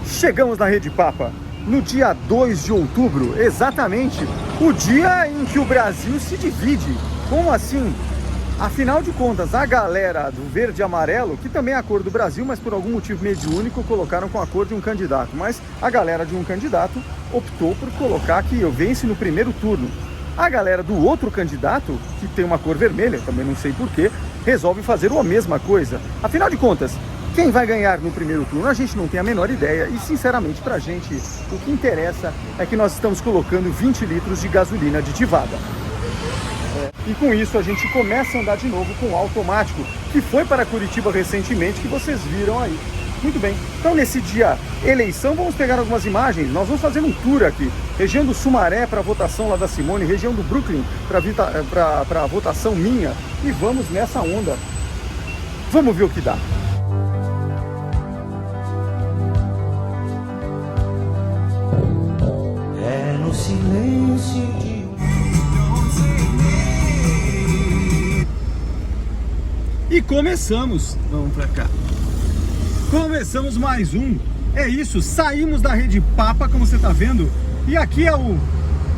Chegamos na Rede Papa no dia 2 de outubro, exatamente o dia em que o Brasil se divide. Como assim? Afinal de contas, a galera do verde e amarelo, que também é a cor do Brasil, mas por algum motivo mediúnico colocaram com a cor de um candidato. Mas a galera de um candidato optou por colocar que eu vence no primeiro turno. A galera do outro candidato, que tem uma cor vermelha, também não sei porquê, resolve fazer a mesma coisa. Afinal de contas, quem vai ganhar no primeiro turno, a gente não tem a menor ideia e, sinceramente, pra gente, o que interessa é que nós estamos colocando 20 litros de gasolina aditivada. E com isso a gente começa a andar de novo com o automático, que foi para Curitiba recentemente, que vocês viram aí. Muito bem, então nesse dia eleição, vamos pegar algumas imagens, nós vamos fazer um tour aqui. Região do Sumaré para a votação lá da Simone, região do Brooklyn para a votação minha. E vamos nessa onda. Vamos ver o que dá. É no silêncio de... E começamos, vamos pra cá. Começamos mais um. É isso, saímos da Rede Papa, como você tá vendo. E aqui é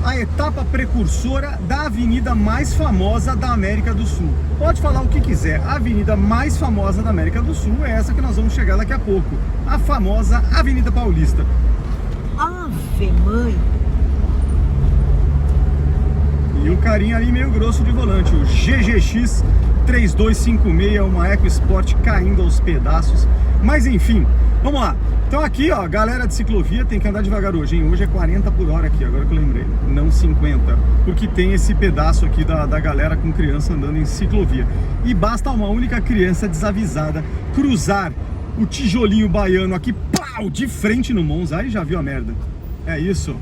a etapa precursora da avenida mais famosa da América do Sul. Pode falar o que quiser, a avenida mais famosa da América do Sul é essa que nós vamos chegar daqui a pouco. A famosa Avenida Paulista. Ave mãe! E o carinha ali meio grosso de volante, o GGX 3256, uma EcoSport caindo aos pedaços. Mas enfim, vamos lá. Então aqui, ó, galera de ciclovia tem que andar devagar hoje, hein? Hoje é 40 por hora aqui, agora que eu lembrei, não 50. Porque tem esse pedaço aqui da galera com criança andando em ciclovia. E basta uma única criança desavisada cruzar o tijolinho baiano aqui, pau, de frente no Monza. Aí já viu a merda. É isso.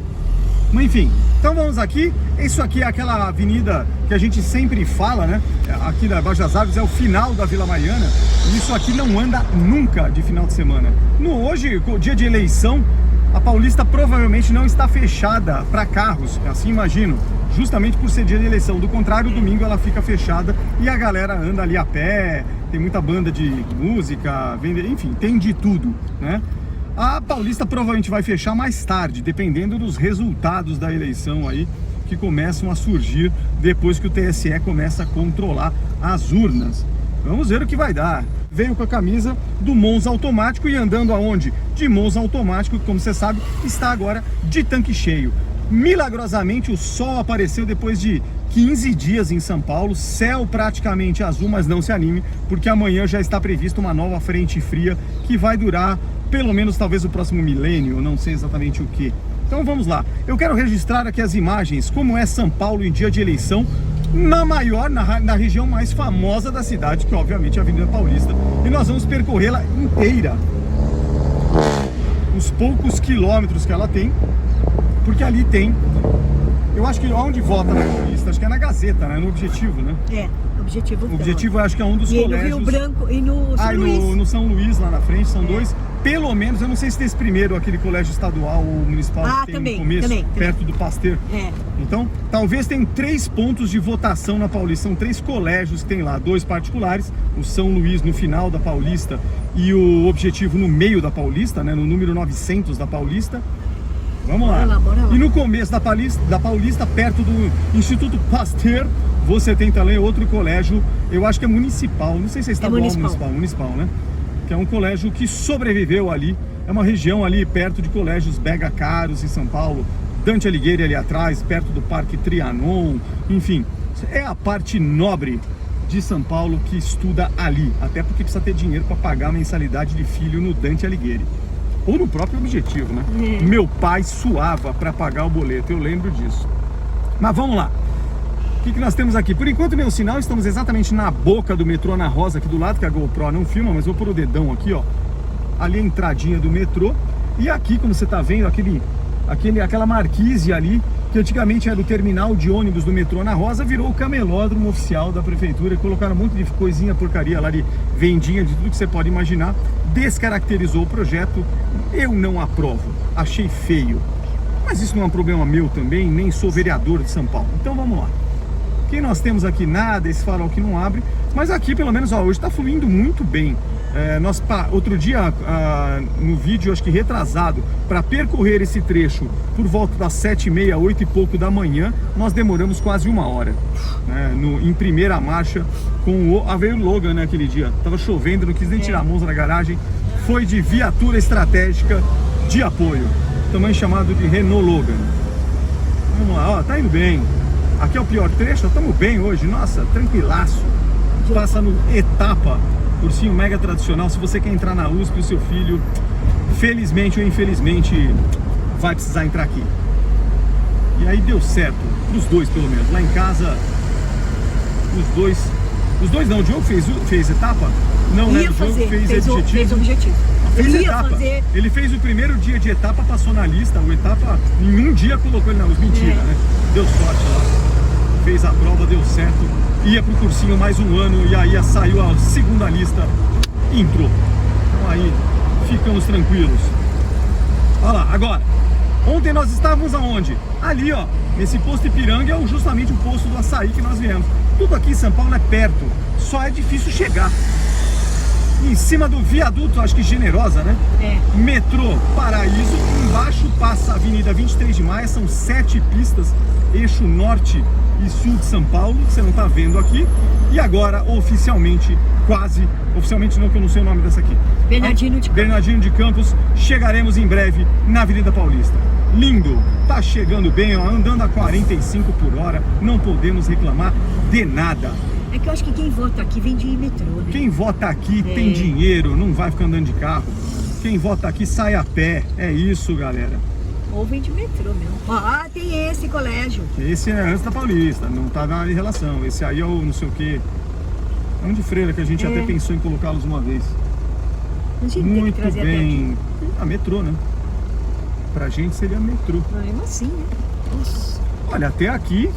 Mas enfim, então vamos aqui. Isso aqui é aquela avenida que a gente sempre fala, né? Aqui da Baixo das Árvores é o final da Vila Mariana. E isso aqui não anda nunca de final de semana. Hoje, dia de eleição, a Paulista provavelmente não está fechada para carros, assim imagino. Justamente por ser dia de eleição. Do contrário, domingo ela fica fechada e a galera anda ali a pé. Tem muita banda de música, enfim, tem de tudo, né? A Paulista provavelmente vai fechar mais tarde, dependendo dos resultados da eleição aí, que começam a surgir depois que o TSE começa a controlar as urnas. Vamos ver o que vai dar. Veio com a camisa do Monza automático e andando aonde? De Monza automático, como você sabe, está agora de tanque cheio. Milagrosamente o sol apareceu depois de 15 dias em São Paulo, céu praticamente azul, mas não se anime, porque amanhã já está prevista uma nova frente fria que vai durar pelo menos talvez o próximo milênio, não sei exatamente o que. Então vamos lá, eu quero registrar aqui as imagens, como é São Paulo em dia de eleição, na região mais famosa da cidade, que obviamente é a Avenida Paulista, e nós vamos percorrê-la inteira, os poucos quilômetros que ela tem, porque ali tem, eu acho que onde vota na Paulista, acho que é na Gazeta, né? No Objetivo, né? É, Objetivo. O Objetivo acho que é um dos e colégios. No Rio Branco e no São Luís. No São Luís, lá na frente, são dois. Pelo menos, eu não sei se tem esse primeiro, aquele colégio estadual ou municipal que tem também, no começo, também. perto do Pasteur. É. Então, talvez tenha 3 pontos de votação na Paulista. São 3 colégios que tem lá, 2 particulares, o São Luís no final da Paulista e o Objetivo no meio da Paulista, né, no número 900 da Paulista. Vamos lá. Bora lá. E no começo da Paulista, perto do Instituto Pasteur, você tem também outro colégio, eu acho que é municipal, não sei se é estadual ou municipal, né? Que é um colégio que sobreviveu ali, é uma região ali perto de colégios mega caros em São Paulo, Dante Alighieri ali atrás, perto do Parque Trianon, enfim, é a parte nobre de São Paulo que estuda ali, até porque precisa ter dinheiro para pagar a mensalidade de filho no Dante Alighieri. Ou no próprio Objetivo, né? Meu pai suava para pagar o boleto, eu lembro disso. Mas vamos lá. O que nós temos aqui? Por enquanto, nenhum sinal, estamos exatamente na boca do metrô Ana Rosa, aqui do lado, que a GoPro não filma, mas vou pôr o dedão aqui, ó. Ali a entradinha do metrô. E aqui, como você tá vendo, aquela marquise ali, que antigamente era o terminal de ônibus do metrô Ana Rosa, virou o camelódromo oficial da prefeitura, e colocaram um monte de coisinha, porcaria lá de vendinha, de tudo que você pode imaginar. Descaracterizou o projeto, eu não aprovo, achei feio. Mas isso não é um problema meu também, nem sou vereador de São Paulo. Então vamos lá. O que nós temos aqui? Nada, esse farol que não abre. Mas aqui pelo menos, ó, hoje está fluindo muito bem. Outro dia, no vídeo, acho que retrasado, para percorrer esse trecho por volta das 7h30, 8 e pouco da manhã, nós demoramos quase 1 hora, né, em primeira marcha com veio o Logan, né, aquele dia. Tava chovendo, não quis nem tirar a Monza da garagem. Foi de viatura estratégica de apoio, também chamado de Renault Logan. Vamos lá, ó, tá indo bem. Aqui é o pior trecho, estamos bem hoje, nossa, tranquilaço. Passa no etapa, cursinho mega tradicional. Se você quer entrar na USP, o seu filho, felizmente ou infelizmente, vai precisar entrar aqui. E aí deu certo, pros dois pelo menos. Lá em casa, os dois não, o Diogo fez etapa? Não, né? O Diogo fez objetivo. Fez etapa. Ele fez o primeiro dia de etapa, passou na lista. O etapa, em um dia colocou ele na USP. Mentira, né? Deu sorte lá. Fez a prova, deu certo. Ia pro cursinho mais 1 ano e aí saiu a segunda lista, entrou. Então aí ficamos tranquilos. Olha lá, agora, ontem nós estávamos aonde? Ali, ó, nesse posto Ipiranga é justamente o posto do açaí que nós viemos. Tudo aqui em São Paulo é perto, só é difícil chegar. Em cima do viaduto, acho que Generosa, né? Metrô Paraíso, embaixo passa a Avenida 23 de Maio, são 7 pistas, eixo norte e sul de São Paulo, você não tá vendo aqui. E agora, oficialmente, quase, oficialmente não, que eu não sei o nome dessa aqui. Bernardino de Campos, chegaremos em breve na Avenida Paulista. Lindo, tá chegando bem, ó, andando a 45 por hora, não podemos reclamar de nada. É que eu acho que quem vota aqui vem de metrô, né? Quem vota aqui tem dinheiro, não vai ficar andando de carro. Quem vota aqui sai a pé, é isso, galera. Ou vem de metrô mesmo. Ah, tem esse colégio. Esse é antes da Paulista, não tá na relação. Esse aí é o não sei o que. É um de Freira, que a gente até pensou em colocá-los uma vez. Muito bem. Metrô, né? Pra gente seria metrô. Mesmo assim, né? Nossa. Olha, até aqui,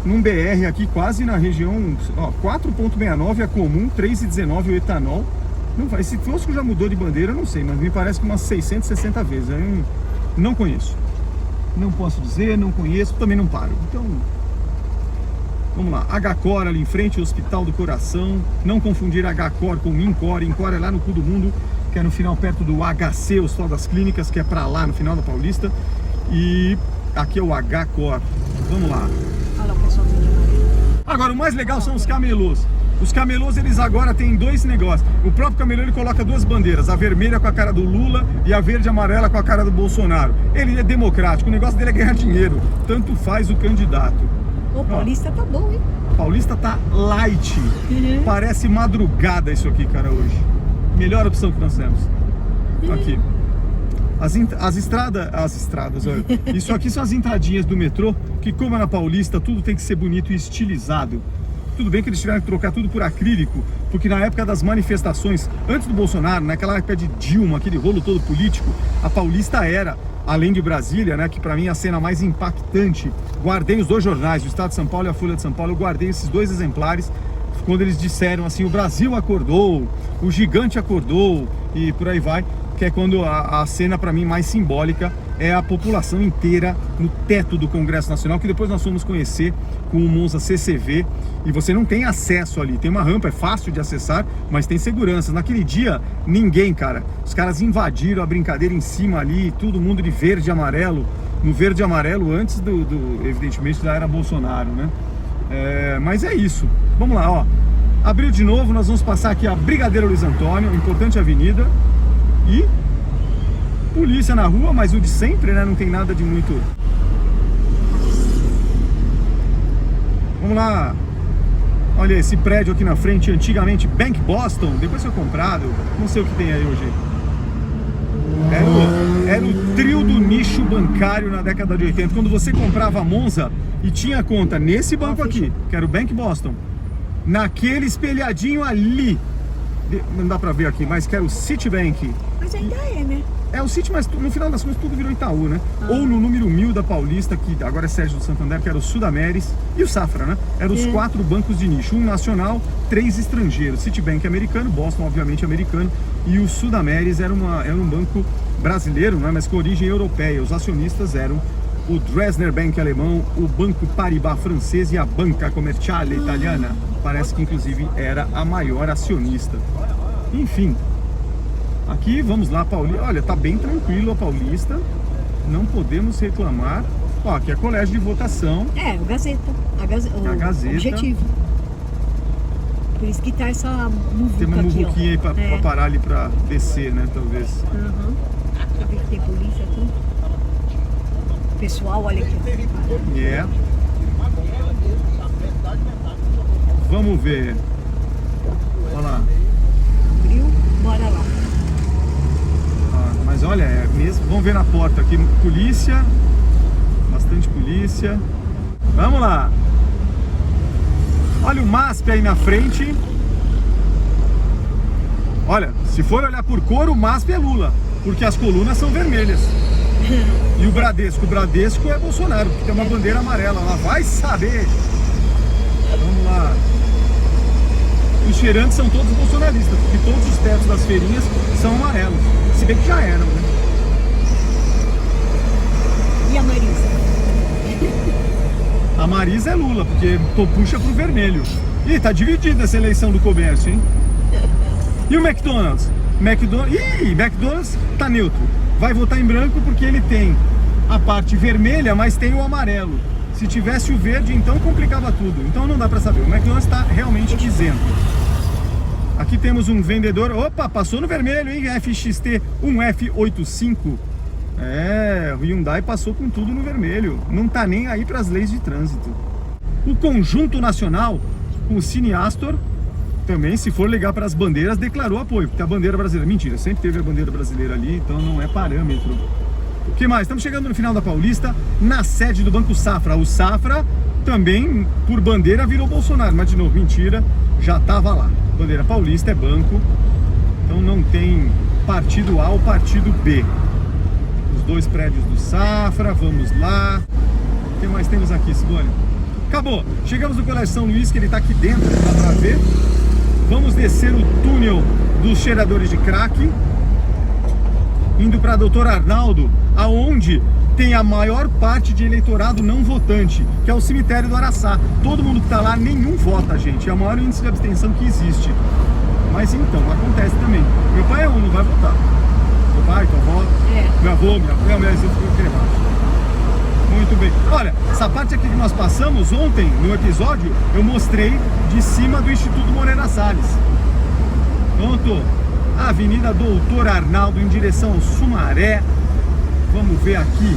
num BR aqui, quase na região, ó, 4,69 é comum, 3,19 o etanol. Não vai, se fosse que já mudou de bandeira, eu não sei, mas me parece que umas 660 vezes. Eu não conheço. Não posso dizer, não conheço, também não paro. Então, vamos lá. HCOR ali em frente, Hospital do Coração. Não confundir HCOR com INCOR. INCOR é lá no cu do mundo, que é no final perto do HC, Hospital das Clínicas, que é pra lá, no final da Paulista. E aqui é o HCOR. Vamos lá. Olha lá o pessoal de amarelo. Agora, o mais legal são os camelôs. Os camelôs, eles agora têm 2 negócios. O próprio camelô, ele coloca 2 bandeiras, a vermelha com a cara do Lula e a verde e amarela com a cara do Bolsonaro. Ele é democrático, o negócio dele é ganhar dinheiro, tanto faz o candidato. O Paulista tá bom, hein? Paulista tá light. Parece madrugada isso aqui, cara, hoje. Melhor opção que nós temos. Aqui. As estradas, olha. Isso aqui são as entradinhas do metrô, que como é na Paulista, tudo tem que ser bonito e estilizado. Tudo bem que eles tiveram que trocar tudo por acrílico, porque na época das manifestações, antes do Bolsonaro, naquela época de Dilma, aquele rolo todo político, a Paulista era, além de Brasília, né, que pra mim é a cena mais impactante. Guardei os 2 jornais, o Estado de São Paulo e a Folha de São Paulo, eu guardei esses 2 exemplares, quando eles disseram assim, o Brasil acordou, o gigante acordou, e por aí vai, que é quando a cena pra mim mais simbólica é a população inteira no teto do Congresso Nacional, que depois nós fomos conhecer com o Monza CCV, e você não tem acesso ali, tem uma rampa, é fácil de acessar, mas tem segurança. Naquele dia, ninguém, cara, os caras invadiram a brincadeira em cima ali, todo mundo de verde e amarelo, no verde e amarelo antes evidentemente, da era Bolsonaro, né? Mas é isso, vamos lá, ó, abriu de novo, nós vamos passar aqui a Brigadeiro Luiz Antônio, importante avenida, e polícia na rua, mas o de sempre, né? Não tem nada de muito. Vamos lá. Olha esse prédio aqui na frente, antigamente Bank Boston, depois foi comprado, não sei o que tem aí hoje. Era o trio do nicho bancário na década de 80, quando você comprava a Monza e tinha conta nesse banco aqui, que era o Bank Boston, naquele espelhadinho ali, não dá pra ver aqui, mas que era o Citibank. Mas ainda é, né? É o City, mas no final das contas tudo virou Itaú, né? Ou no número 1000 da Paulista, que agora é Sérgio do Santander, que era o Sudameris, e o Safra, né? Eram os 4 bancos de nicho, um nacional, 3 estrangeiros. Citibank americano, Boston obviamente americano, e o Sudameris era um banco brasileiro, né? Mas com origem europeia. Os acionistas eram o Dresdner Bank alemão, o Banco Paribas francês e a Banca Commerciale italiana. Parece que inclusive era a maior acionista. Enfim, Aqui, vamos lá, Paulista. Olha, tá bem tranquilo a Paulista. Não podemos reclamar. Ó, aqui é colégio de votação. É, o Gazeta. A Gazeta. Objetivo. Por isso que tá essa muvuca. Tem uma aqui, muvuquinha aí ó. pra parar ali pra descer, né? Talvez. Uhum. Deixa eu ver que tem polícia aqui. Pessoal, olha aqui. É. Vamos ver. Olha lá. Abriu, bora lá. Mas olha, é mesmo. Vamos ver na porta aqui. Polícia. Bastante polícia. Vamos lá. Olha o MASP aí na frente. Olha, se for olhar por cor, o MASP é Lula, porque as colunas são vermelhas. E o Bradesco é Bolsonaro, porque tem uma bandeira amarela lá. Vai saber. Vamos lá. Os cheirantes são todos bolsonaristas, porque todos os tetos das feirinhas são amarelos. Se bem que já eram, né? E a Marisa? A Marisa é Lula, porque puxa pro vermelho. Ih, tá dividida essa eleição do comércio, hein? E o McDonald's? McDonald's tá neutro. Vai votar em branco porque ele tem a parte vermelha, mas tem o amarelo. Se tivesse o verde, então complicava tudo. Então não dá pra saber. O McDonald's tá realmente isento. Aqui temos um vendedor. Opa, passou no vermelho, hein? FXT 1F85. É, o Hyundai passou com tudo no vermelho. Não tá nem aí para as leis de trânsito. O Conjunto Nacional, o Cine Astor, também, se for ligar para as bandeiras, declarou apoio. Porque a bandeira brasileira, mentira, sempre teve a bandeira brasileira ali, então não é parâmetro. O que mais? Estamos chegando no final da Paulista, na sede do Banco Safra. O Safra também, por bandeira, virou Bolsonaro. Mas de novo, mentira, já estava lá. Bandeira paulista é banco, então não tem partido A ou partido B. Os dois prédios do Safra, vamos lá. O que mais temos aqui, Simone? Acabou. Chegamos no Colégio São Luís, que ele está aqui dentro, dá para ver. Vamos descer o túnel dos cheiradores de crack, indo para Doutor Arnaldo, aonde tem a maior parte de eleitorado não votante, que é o cemitério do Araçá. Todo mundo que está lá, nenhum vota, gente. É o maior índice de abstenção que existe. Mas então, acontece também. Meu pai não vai votar. Meu pai, tua avó, meu avô, minha mãe, eu fico cremado. Muito bem. Olha, essa parte aqui que nós passamos ontem, no episódio, eu mostrei de cima do Instituto Moreira Salles. Pronto. Avenida Doutor Arnaldo, em direção ao Sumaré. Vamos ver aqui.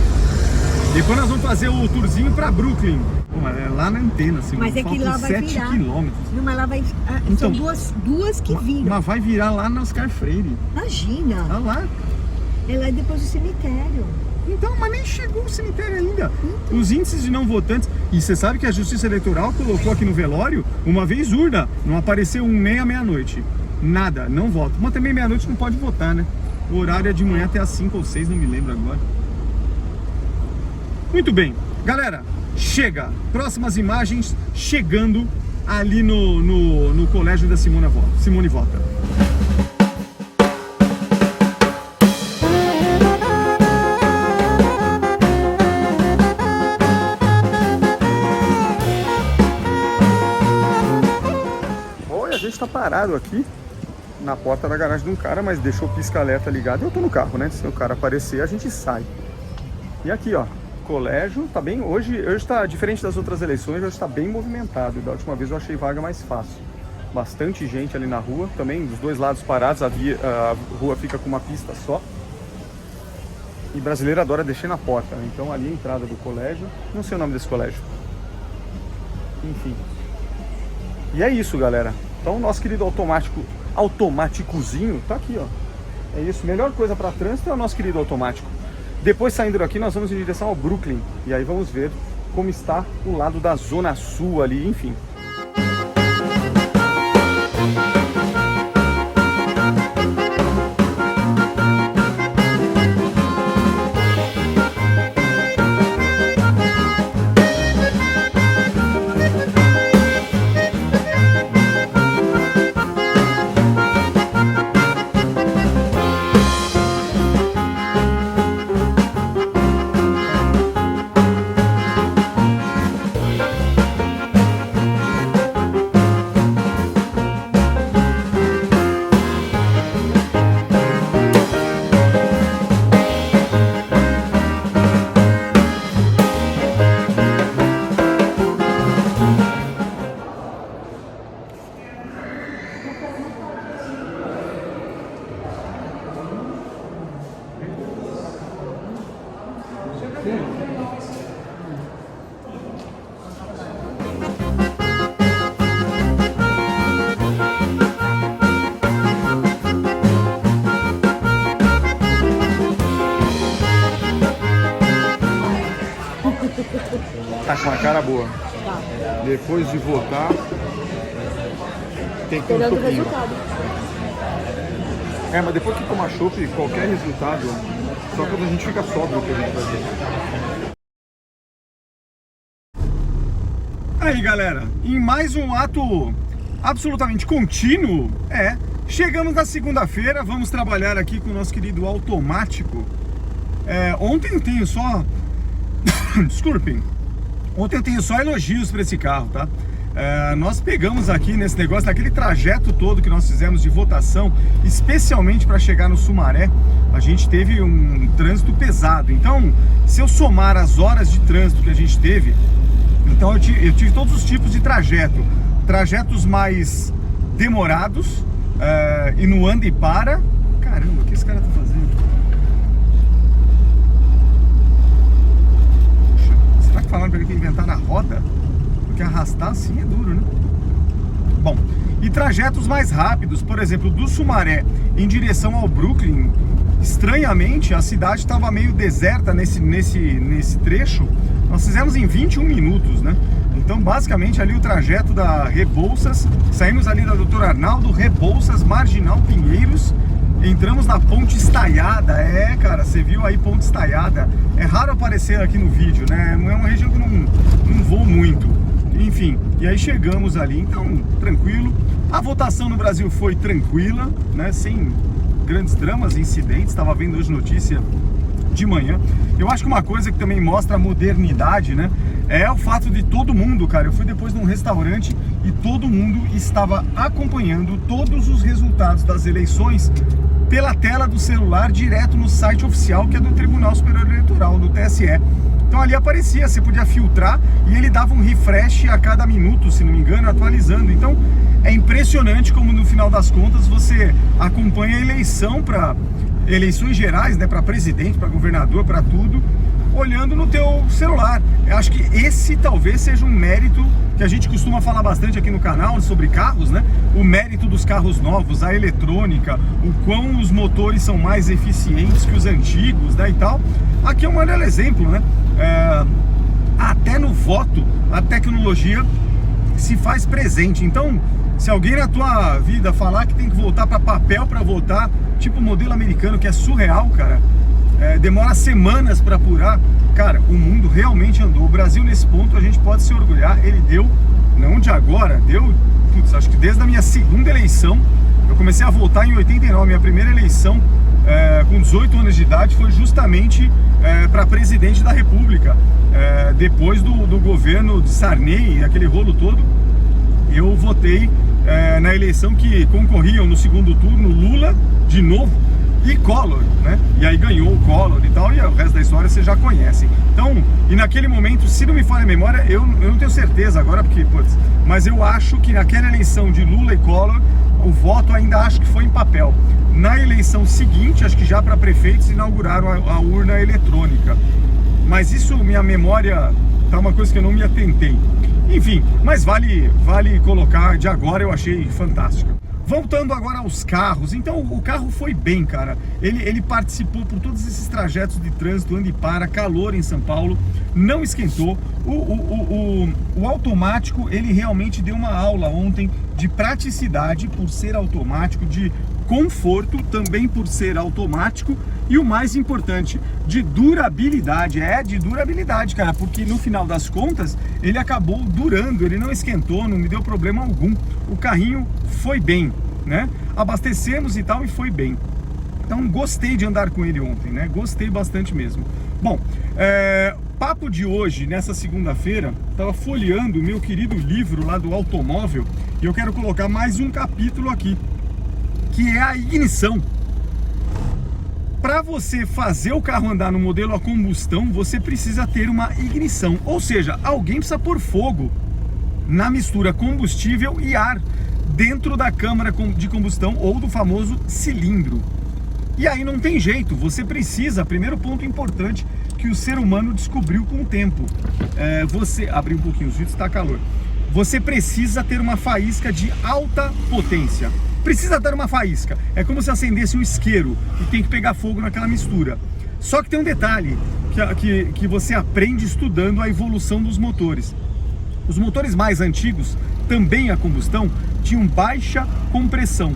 Depois nós vamos fazer o tourzinho para Brooklyn. Pô, é lá na antena, assim. Mas é que lá vai 7 virar. quilômetros. Não, mas lá vai... Então, são duas que viram. Mas vai virar lá na Oscar Freire. Imagina. Olha lá. É lá depois do cemitério. Então, mas nem chegou o cemitério ainda. Os índices de não votantes. E você sabe que a Justiça Eleitoral colocou aqui no velório uma vez urna. Não apareceu nem à meia-noite. Nada, não voto. Mas também meia-noite não pode votar, né? O horário é de manhã até às 5 ou 6, não me lembro agora. Muito bem. Galera, chega. Próximas imagens chegando ali no colégio da Simone Vota. A gente tá parado aqui na porta da garagem de um cara, mas deixou o pisca-alerta ligado e eu tô no carro, né? Se o cara aparecer, a gente sai. E aqui, ó, colégio tá bem... Hoje tá diferente das outras eleições, hoje tá bem movimentado. Da última vez eu achei vaga mais fácil. Bastante gente ali na rua, também dos dois lados parados, a rua fica com uma pista só. E brasileiro adora descer na porta, né? Então ali a entrada do colégio, não sei o nome desse colégio. Enfim. E é isso, galera. Então o nosso querido automáticozinho tá aqui, ó. É isso, melhor coisa para trânsito é o nosso querido automático. Depois, saindo daqui, nós vamos em direção ao Brooklyn. E aí vamos ver como está o lado da Zona Sul ali, enfim. Tá com uma cara boa. Tá. Depois de votar, tem que ter um Esperando o chopinho. resultado. Mas depois que tomar chopp, qualquer resultado, só quando a gente fica sóbrio que a gente vai ver. Aí, galera, em mais um ato absolutamente contínuo, chegamos na segunda-feira, vamos trabalhar aqui com o nosso querido automático. Ontem eu tenho só... Desculpem. Ontem eu tenho só elogios para esse carro, tá? Nós pegamos aqui nesse negócio, naquele trajeto todo que nós fizemos de votação, especialmente para chegar no Sumaré, a gente teve um trânsito pesado. Então, se eu somar as horas de trânsito que a gente teve, então eu tive todos os tipos de trajeto. Trajetos mais demorados, e no anda e para. Caramba, o que esse cara tá fazendo? Será que falaram para ele que inventar na roda? Porque arrastar assim é duro, né? Bom, e trajetos mais rápidos, por exemplo, do Sumaré em direção ao Brooklyn, estranhamente a cidade estava meio deserta nesse trecho. Nós fizemos em 21 minutos, né? Então, basicamente, ali o trajeto da Rebouças, saímos ali da Dr. Arnaldo, Rebouças, Marginal Pinheiros, entramos na Ponte Estaiada. Cara, você viu aí Ponte Estaiada. É raro aparecer aqui no vídeo, né? É uma região que não vou muito. Enfim, e aí chegamos ali, então, tranquilo. A votação no Brasil foi tranquila, né? Sem grandes dramas, incidentes. Estava vendo hoje notícia de manhã. Eu acho que uma coisa que também mostra a modernidade, né, é o fato de todo mundo, cara, eu fui depois num restaurante e todo mundo estava acompanhando todos os resultados das eleições pela tela do celular, direto no site oficial, que é do Tribunal Superior Eleitoral, do TSE. Então ali aparecia, você podia filtrar e ele dava um refresh a cada minuto, se não me engano, atualizando. Então é impressionante como no final das contas você acompanha a eleição para eleições gerais, né, para presidente, para governador, para tudo, olhando no teu celular. Eu acho que esse talvez seja um mérito que a gente costuma falar bastante aqui no canal sobre carros, né? O mérito dos carros novos, a eletrônica, o quão os motores são mais eficientes que os antigos, né, e tal. Aqui é um belo exemplo, né? Até no voto, a tecnologia se faz presente. Então, se alguém na tua vida falar que tem que voltar para papel para votar, tipo o modelo americano, que é surreal, cara, demora semanas para apurar, cara, o mundo realmente andou. O Brasil, nesse ponto, a gente pode se orgulhar. Ele deu, não de agora, deu, putz, acho que desde a minha segunda eleição. Eu comecei a votar em 89, minha primeira eleição, com 18 anos de idade, foi justamente para presidente da República. Depois do governo de Sarney, aquele rolo todo, eu votei na eleição que concorriam no segundo turno Lula, de novo, e Collor, né? E aí ganhou o Collor e tal, e o resto da história vocês já conhecem. Então, e naquele momento, se não me falha a memória, eu não tenho certeza agora, porque, putz, mas eu acho que naquela eleição de Lula e Collor, o voto ainda acho que foi em papel. Na eleição seguinte, acho que já para prefeitos, inauguraram a urna eletrônica. Mas isso, minha memória, tá uma coisa que eu não me atentei. Enfim, mas vale colocar, de agora eu achei fantástico. Voltando agora aos carros, então o carro foi bem, cara. Ele participou por todos esses trajetos de trânsito, anda e para, calor em São Paulo, não esquentou. O automático, ele realmente deu uma aula ontem de praticidade por ser automático, de conforto também por ser automático, e o mais importante, de durabilidade. De durabilidade, cara, porque no final das contas ele acabou durando, ele não esquentou, não me deu problema algum. O carrinho foi bem, né? Abastecemos e tal e foi bem. Então gostei de andar com ele ontem, né? Gostei bastante mesmo. Bom, papo de hoje, nessa segunda-feira, estava folheando o meu querido livro lá do automóvel e eu quero colocar mais um capítulo aqui, que é a ignição. Para você fazer o carro andar no modelo a combustão, você precisa ter uma ignição, ou seja, alguém precisa pôr fogo na mistura combustível e ar dentro da câmara de combustão ou do famoso cilindro. E aí não tem jeito, você precisa, primeiro ponto importante que o ser humano descobriu com o tempo, você, abrir um pouquinho os vidros, está calor, você precisa ter uma faísca de alta potência, precisa ter uma faísca, é como se acendesse um isqueiro e tem que pegar fogo naquela mistura. Só que tem um detalhe que você aprende estudando a evolução dos motores. Os motores mais antigos, também a combustão, tinham baixa compressão.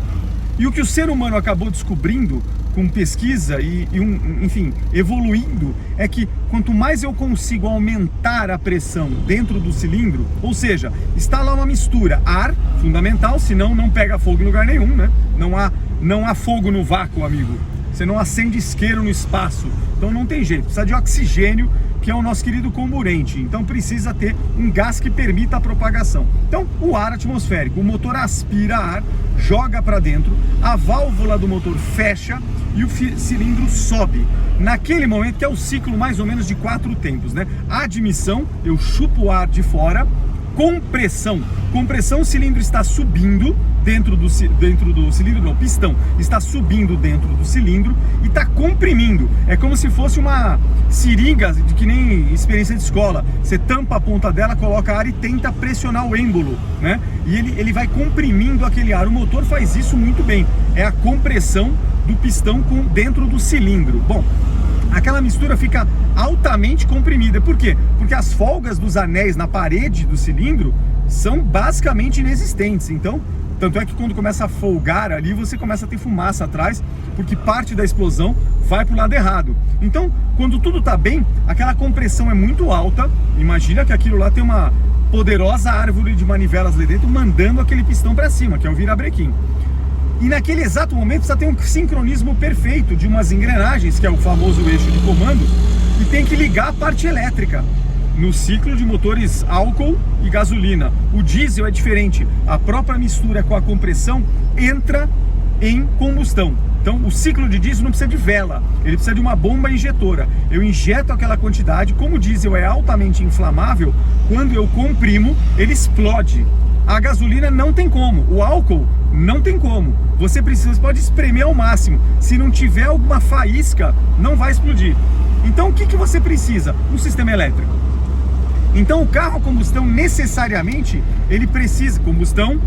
E o que o ser humano acabou descobrindo com pesquisa enfim, evoluindo, é que quanto mais eu consigo aumentar a pressão dentro do cilindro, ou seja, está lá uma mistura, ar, fundamental, senão não pega fogo em lugar nenhum, né? Não há fogo no vácuo, amigo. Você não acende isqueiro no espaço, então não tem jeito, precisa de oxigênio, que é o nosso querido comburente, então precisa ter um gás que permita a propagação. Então, o ar atmosférico, o motor aspira ar, joga para dentro, a válvula do motor fecha e o cilindro sobe. Naquele momento, que é o ciclo mais ou menos de 4 tempos, né? Admissão, eu chupo o ar de fora. Compressão, o cilindro está subindo dentro do cilindro, não, pistão está subindo dentro do cilindro e está comprimindo, é como se fosse uma seringa, que nem experiência de escola, você tampa a ponta dela, coloca ar e tenta pressionar o êmbolo, né? E ele vai comprimindo aquele ar, o motor faz isso muito bem, é a compressão do pistão dentro do cilindro. Bom, aquela mistura fica altamente comprimida. Por quê? Porque as folgas dos anéis na parede do cilindro são basicamente inexistentes. Então, tanto é que quando começa a folgar ali, você começa a ter fumaça atrás, porque parte da explosão vai para o lado errado. Então, quando tudo está bem, aquela compressão é muito alta. Imagina que aquilo lá tem uma poderosa árvore de manivelas lá dentro, mandando aquele pistão para cima, que é o virabrequim. E naquele exato momento precisa ter um sincronismo perfeito de umas engrenagens, que é o famoso eixo de comando, e tem que ligar a parte elétrica. No ciclo de motores álcool e gasolina, o diesel é diferente, a própria mistura com a compressão entra em combustão. Então o ciclo de diesel não precisa de vela, ele precisa de uma bomba injetora. Eu injeto aquela quantidade, como o diesel é altamente inflamável, quando eu comprimo, ele explode. A gasolina não tem como, o álcool não tem como. Você pode espremer ao máximo. Se não tiver alguma faísca, não vai explodir. Então o que você precisa? Um sistema elétrico. Então o carro a combustão necessariamente, ele precisa, combustão,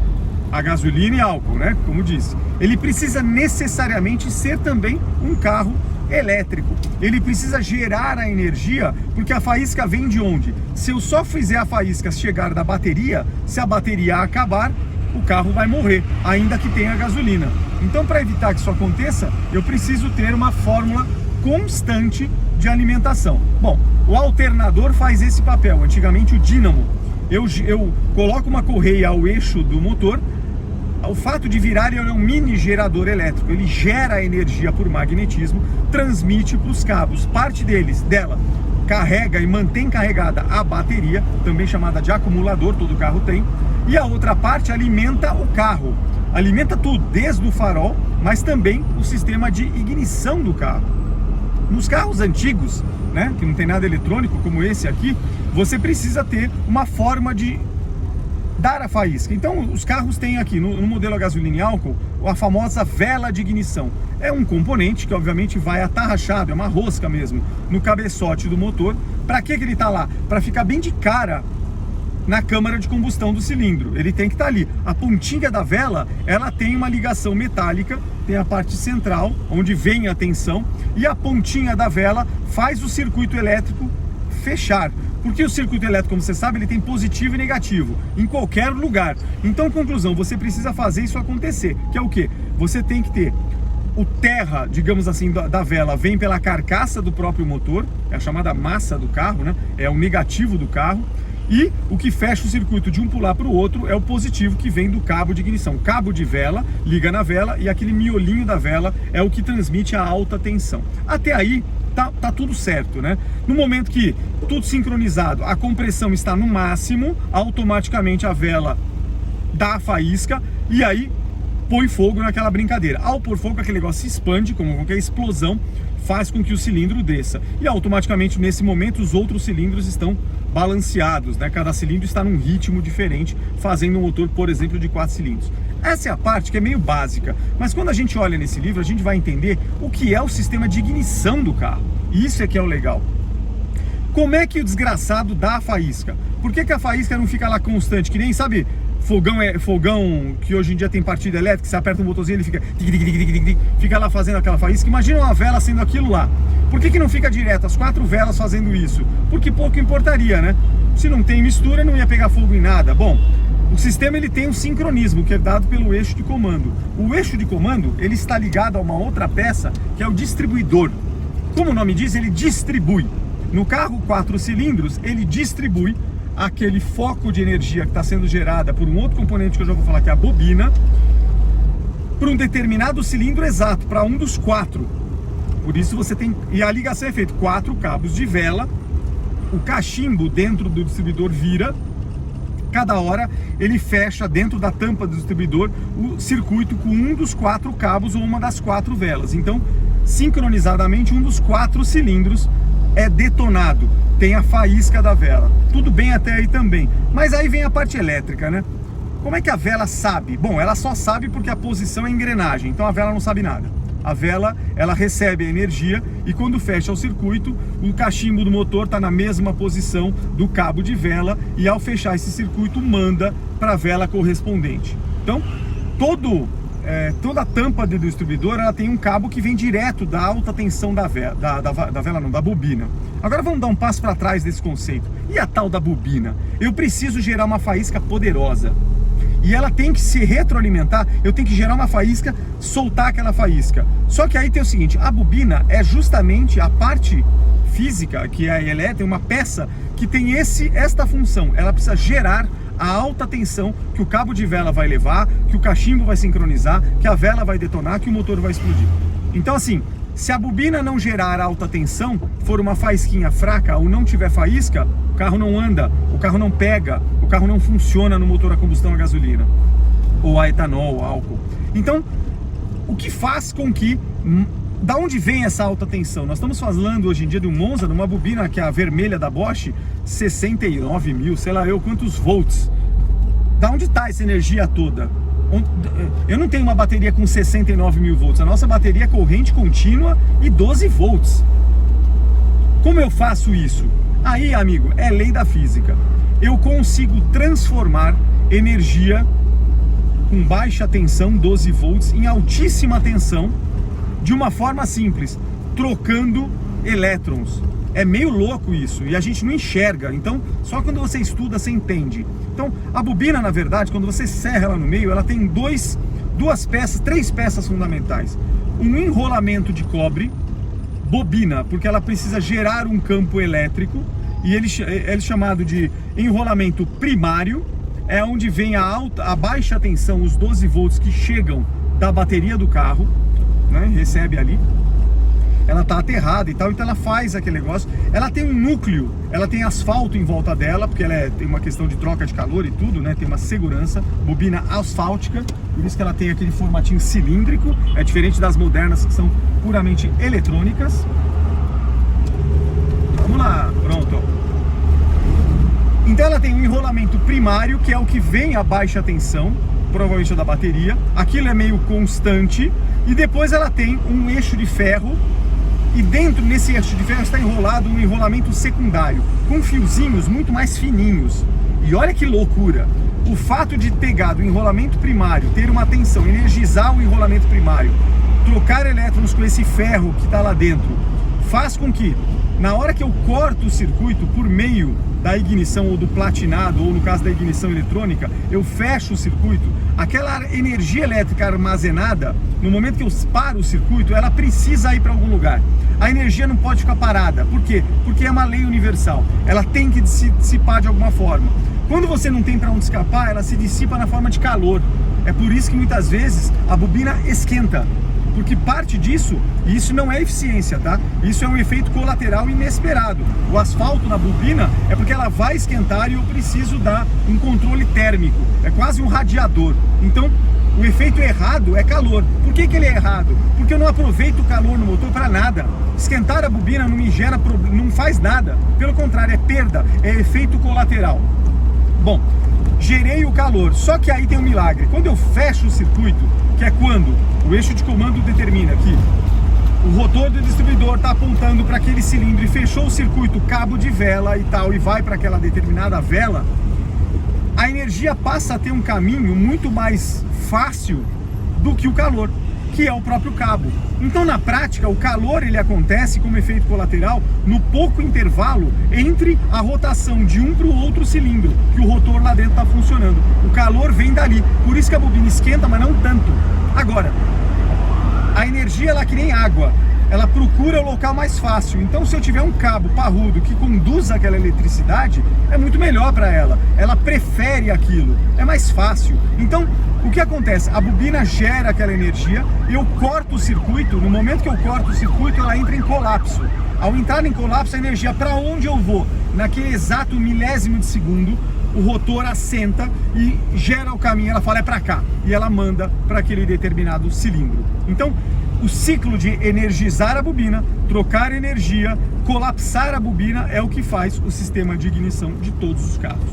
a gasolina e álcool, né? Como disse. Ele precisa necessariamente ser também um carro elétrico. Ele precisa gerar a energia, porque a faísca vem de onde? Se eu só fizer a faísca chegar da bateria, se a bateria acabar, o carro vai morrer, ainda que tenha gasolina. Então, para evitar que isso aconteça, eu preciso ter uma fórmula constante de alimentação. Bom, o alternador faz esse papel, antigamente o dínamo. Eu coloco uma correia ao eixo do motor. O fato de virar, ele é um mini gerador elétrico, ele gera energia por magnetismo, transmite para os cabos, parte dela carrega e mantém carregada a bateria, também chamada de acumulador, todo carro tem, e a outra parte alimenta o carro, alimenta tudo, desde o farol, mas também o sistema de ignição do carro. Nos carros antigos, né, que não tem nada eletrônico como esse aqui, você precisa ter uma forma de dar a faísca. Então os carros têm aqui no modelo a gasolina e álcool a famosa vela de ignição. É um componente que obviamente vai atarrachado, é uma rosca mesmo, no cabeçote do motor. Para que ele está lá? Para ficar bem de cara na câmara de combustão do cilindro. Ele tem que estar ali. A pontinha da vela, ela tem uma ligação metálica, tem a parte central, onde vem a tensão, e a pontinha da vela faz o circuito elétrico fechar. Porque o circuito elétrico, como você sabe, ele tem positivo e negativo em qualquer lugar. Então, conclusão, você precisa fazer isso acontecer, que é o quê? Você tem que ter o terra, digamos assim, da vela vem pela carcaça do próprio motor, é a chamada massa do carro, né? É o negativo do carro. E o que fecha o circuito de um pular para o outro é o positivo, que vem do cabo de ignição. Cabo de vela, liga na vela, e aquele miolinho da vela é o que transmite a alta tensão. Até aí tá tudo certo, né? No momento que tudo sincronizado, a compressão está no máximo, automaticamente a vela dá a faísca e aí põe fogo naquela brincadeira. Ao pôr fogo, aquele negócio se expande, como qualquer explosão, faz com que o cilindro desça. E automaticamente, nesse momento, os outros cilindros estão balanceados, né? Cada cilindro está num ritmo diferente, fazendo um motor, por exemplo, de 4 cilindros. Essa é a parte que é meio básica, mas quando a gente olha nesse livro, a gente vai entender o que é o sistema de ignição do carro. E isso é que é o legal. Como é que o desgraçado dá a faísca? Por que a faísca não fica lá constante? Que nem, sabe, fogão que hoje em dia tem partida elétrica, você aperta um botãozinho e ele fica lá fazendo aquela faísca. Imagina uma vela sendo aquilo lá. Por que não fica direto, as 4 velas fazendo isso? Porque pouco importaria, né? Se não tem mistura, não ia pegar fogo em nada. Bom, o sistema ele tem um sincronismo que é dado pelo eixo de comando. O eixo de comando ele está ligado a uma outra peça que é o distribuidor. Como o nome diz, ele distribui. No carro 4 cilindros, ele distribui aquele foco de energia que está sendo gerada por um outro componente que eu já vou falar, que é a bobina, para um determinado cilindro exato, para um dos 4. Por isso você tem... E a ligação é feita 4 cabos de vela, o cachimbo dentro do distribuidor vira, cada hora ele fecha dentro da tampa do distribuidor o circuito com um dos 4 cabos ou uma das 4 velas. Então, sincronizadamente, um dos 4 cilindros é detonado, tem a faísca da vela. Tudo bem até aí também, mas aí vem a parte elétrica, né? Como é que a vela sabe? Bom, ela só sabe porque a posição é engrenagem, então a vela não sabe nada. A vela, ela recebe a energia e quando fecha o circuito, o cachimbo do motor está na mesma posição do cabo de vela e ao fechar esse circuito, manda para a vela correspondente. Então, toda a tampa do distribuidor, ela tem um cabo que vem direto da alta tensão da vela, da bobina. Agora vamos dar um passo para trás desse conceito. E a tal da bobina? Eu preciso gerar uma faísca poderosa. E ela tem que se retroalimentar, eu tenho que gerar uma faísca, soltar aquela faísca. Só que aí tem o seguinte, a bobina é justamente a parte física, que é a elétrica, uma peça que tem esta função. Ela precisa gerar a alta tensão que o cabo de vela vai levar, que o cachimbo vai sincronizar, que a vela vai detonar, que o motor vai explodir. Então assim, se a bobina não gerar alta tensão, for uma faísquinha fraca ou não tiver faísca, o carro não anda, o carro não pega, o carro não funciona no motor a combustão a gasolina, ou a etanol, ou álcool. Então, o que faz com que... Da onde vem essa alta tensão? Nós estamos falando hoje em dia de um Monza, de uma bobina que é a vermelha da Bosch, 69 mil, sei lá eu quantos volts. Da onde está essa energia toda? Eu não tenho uma bateria com 69 mil volts, a nossa bateria é corrente contínua e 12 volts. Como eu faço isso? Aí, amigo, é lei da física. Eu consigo transformar energia com baixa tensão, 12 volts, em altíssima tensão, de uma forma simples, trocando elétrons. É meio louco isso, e a gente não enxerga, então só quando você estuda você entende. Então a bobina, na verdade, quando você serra ela no meio, ela tem três peças fundamentais. Um enrolamento de cobre, bobina, porque ela precisa gerar um campo elétrico, e ele é chamado de enrolamento primário, é onde vem a baixa tensão, os 12 volts que chegam da bateria do carro, né, recebe ali. Ela está aterrada e tal, então ela faz aquele negócio. Ela tem um núcleo, ela tem asfalto em volta dela, porque ela tem uma questão de troca de calor e tudo, né? Tem uma segurança, bobina asfáltica, por isso que ela tem aquele formatinho cilíndrico, é diferente das modernas que são puramente eletrônicas. Vamos lá, pronto. Então ela tem um enrolamento primário, que é o que vem a baixa tensão, provavelmente da bateria. Aquilo é meio constante, e depois ela tem um eixo de ferro. E dentro nesse eixo de ferro está enrolado um enrolamento secundário, com fiozinhos muito mais fininhos. E olha que loucura! O fato de pegar do enrolamento primário, ter uma tensão, energizar o enrolamento primário, trocar elétrons com esse ferro que está lá dentro, faz com que, na hora que eu corto o circuito por meio da ignição ou do platinado, ou no caso da ignição eletrônica, eu fecho o circuito, aquela energia elétrica armazenada, no momento que eu paro o circuito, ela precisa ir para algum lugar. A energia não pode ficar parada. Por quê? Porque é uma lei universal. Ela tem que se dissipar de alguma forma. Quando você não tem para onde escapar, ela se dissipa na forma de calor. É por isso que muitas vezes a bobina esquenta. Porque parte disso, e isso não é eficiência, tá? Isso é um efeito colateral inesperado. O asfalto na bobina é porque ela vai esquentar e eu preciso dar um controle térmico. É quase um radiador. Então, o efeito errado é calor. Por que ele é errado? Porque eu não aproveito o calor no motor para nada. Esquentar a bobina não me gera problema, não faz nada. Pelo contrário, é perda, é efeito colateral. Bom, gerei o calor. Só que aí tem um milagre. Quando eu fecho o circuito, que é quando o eixo de comando determina que o rotor do distribuidor está apontando para aquele cilindro e fechou o circuito, cabo de vela e tal, e vai para aquela determinada vela, a energia passa a ter um caminho muito mais fácil do que o calor, que é o próprio cabo. Então, na prática, o calor ele acontece como efeito colateral no pouco intervalo entre a rotação de um para o outro cilindro, que o rotor lá dentro está funcionando. O calor vem dali, por isso que a bobina esquenta, mas não tanto. Agora, a energia ela é que nem água, ela procura o local mais fácil. Então, se eu tiver um cabo parrudo que conduza aquela eletricidade, é muito melhor para ela. Ela prefere aquilo, é mais fácil. Então, o que acontece? A bobina gera aquela energia, eu corto o circuito. No momento que eu corto o circuito, ela entra em colapso. Ao entrar em colapso, a energia, para onde eu vou? Naquele exato milésimo de segundo, o rotor assenta e gera o caminho. Ela fala, é para cá, e ela manda para aquele determinado cilindro. Então, o ciclo de energizar a bobina, trocar energia, colapsar a bobina é o que faz o sistema de ignição de todos os carros.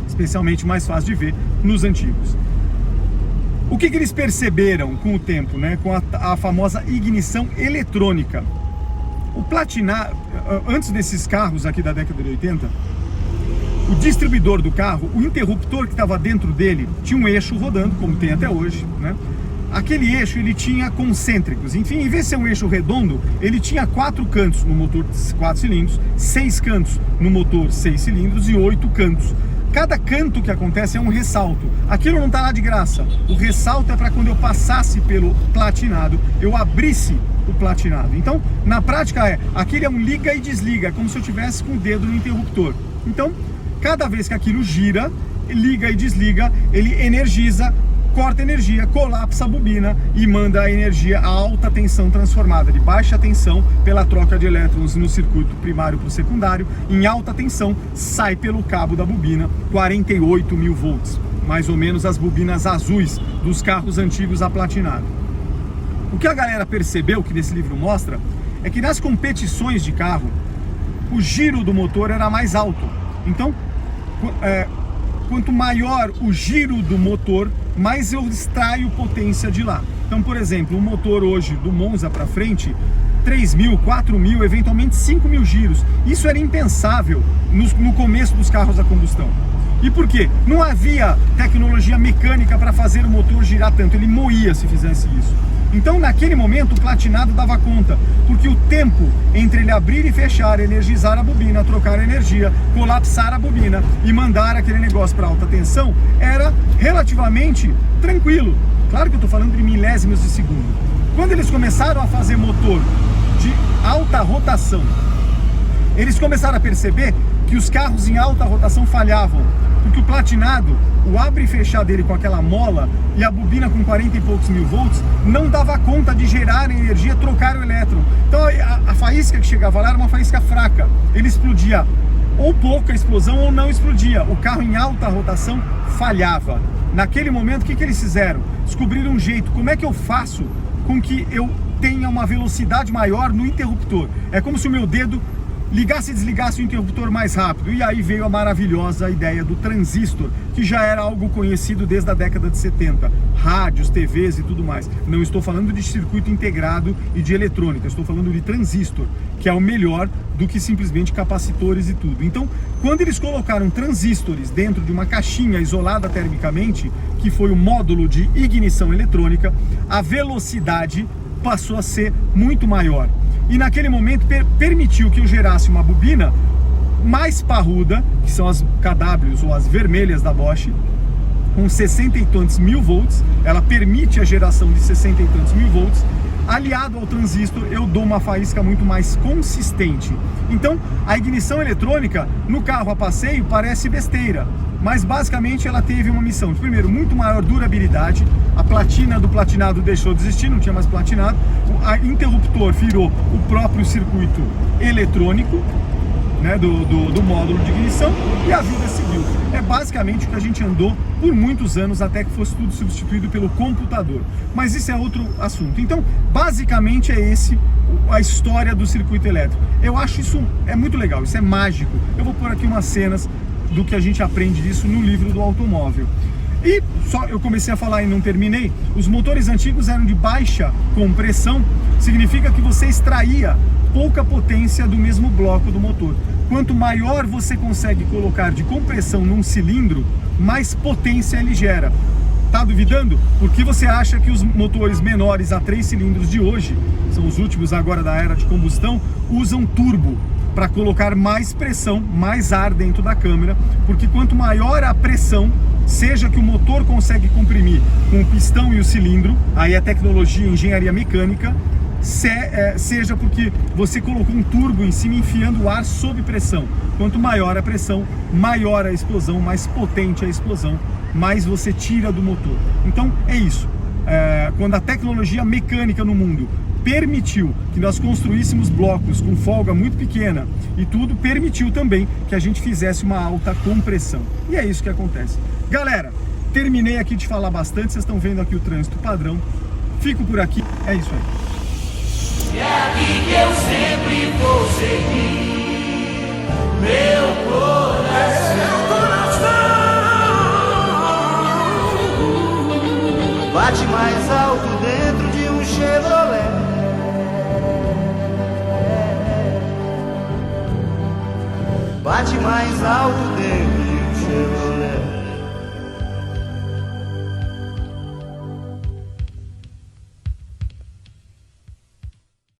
Especialmente mais fácil de ver nos antigos. O que eles perceberam com o tempo, né? Com a famosa ignição eletrônica? O platinado, antes desses carros aqui da década de 80, o distribuidor do carro, o interruptor que estava dentro dele, tinha um eixo rodando, como tem até hoje, né? Aquele eixo ele tinha concêntricos, enfim, em vez de ser um eixo redondo, ele tinha 4 cantos no motor 4 cilindros, 6 cantos no motor 6 cilindros e 8 cantos. Cada canto que acontece é um ressalto. Aquilo não está lá de graça. O ressalto é para quando eu passasse pelo platinado, eu abrisse o platinado. Então, na prática aquele é um liga e desliga, como se eu tivesse com o dedo no interruptor. Então, cada vez que aquilo gira, liga e desliga, ele energiza, corta energia, colapsa a bobina e manda a energia a alta tensão transformada de baixa tensão pela troca de elétrons no circuito primário para o secundário, em alta tensão sai pelo cabo da bobina 48 mil volts, mais ou menos as bobinas azuis dos carros antigos a platinado. O que a galera percebeu, que nesse livro mostra, é que nas competições de carro, o giro do motor era mais alto. Então, quanto maior o giro do motor, mais eu extraio potência de lá. Então, por exemplo, o motor hoje do Monza para frente, 3.000, 4.000, eventualmente 5.000 giros. Isso era impensável no começo dos carros a combustão. E por quê? Não havia tecnologia mecânica para fazer o motor girar tanto, ele moía se fizesse isso. Então, naquele momento, o platinado dava conta, porque o tempo entre ele abrir e fechar, energizar a bobina, trocar energia, colapsar a bobina e mandar aquele negócio para alta tensão era relativamente tranquilo. Claro que eu estou falando de milésimos de segundo. Quando eles começaram a fazer motor de alta rotação, eles começaram a perceber que os carros em alta rotação falhavam, porque o platinado, o abre e fechar dele com aquela mola e a bobina com 40 e poucos mil volts, não dava conta de gerar energia, trocar o elétron. Então a faísca que chegava lá era uma faísca fraca, ele explodia ou pouca explosão ou não explodia. O carro em alta rotação falhava. Naquele momento, o que eles fizeram? Descobriram um jeito. Como é que eu faço com que eu tenha uma velocidade maior no interruptor? É como se o meu dedo ligasse e desligasse o interruptor mais rápido. E aí veio a maravilhosa ideia do transistor, que já era algo conhecido desde a década de 70. Rádios, TVs e tudo mais. Não estou falando de circuito integrado e de eletrônica, estou falando de transistor, que é o melhor do que simplesmente capacitores e tudo. Então, quando eles colocaram transistores dentro de uma caixinha isolada termicamente, que foi o módulo de ignição eletrônica, a velocidade passou a ser muito maior. E naquele momento permitiu que eu gerasse uma bobina mais parruda, que são as KWs ou as vermelhas da Bosch, com 60 e tantos mil volts. Ela permite a geração de 60 e tantos mil volts. Aliado ao transistor, eu dou uma faísca muito mais consistente. Então, a ignição eletrônica no carro a passeio parece besteira, mas basicamente ela teve uma missão de, primeiro, muito maior durabilidade. A platina do platinado deixou de existir, não tinha mais platinado. O interruptor virou o próprio circuito eletrônico, né, do módulo de ignição, e a vida seguiu. É basicamente o que a gente andou por muitos anos, até que fosse tudo substituído pelo computador. Mas isso é outro assunto. Então, basicamente é a história do circuito elétrico. Eu acho isso muito legal, isso é mágico. Eu vou pôr aqui umas cenas do que a gente aprende disso no livro do automóvel. E só eu comecei a falar e não terminei. Os motores antigos eram de baixa compressão, significa que você extraía pouca potência do mesmo bloco do motor. Quanto maior você consegue colocar de compressão num cilindro, mais potência ele gera. Tá duvidando? Por que você acha que os motores menores a 3 cilindros de hoje, são os últimos agora da era de combustão, usam turbo para colocar mais pressão, mais ar dentro da câmara? Porque quanto maior a pressão, seja que o motor consegue comprimir com o pistão e o cilindro, aí é tecnologia e engenharia mecânica, seja porque você colocou um turbo em cima enfiando o ar sob pressão. Quanto maior a pressão, maior a explosão, mais potente a explosão, mais você tira do motor. Então é isso. Quando a tecnologia mecânica no mundo permitiu que nós construíssemos blocos com folga muito pequena e tudo, permitiu também que a gente fizesse uma alta compressão. E é isso que acontece. Galera, terminei aqui de falar bastante, vocês estão vendo aqui o trânsito padrão. Fico por aqui, é isso aí. É aqui que eu sempre vou seguir, meu coração. Bate mais alto dentro de um Chevrolet. Bate mais alto dentro de um Chevrolet.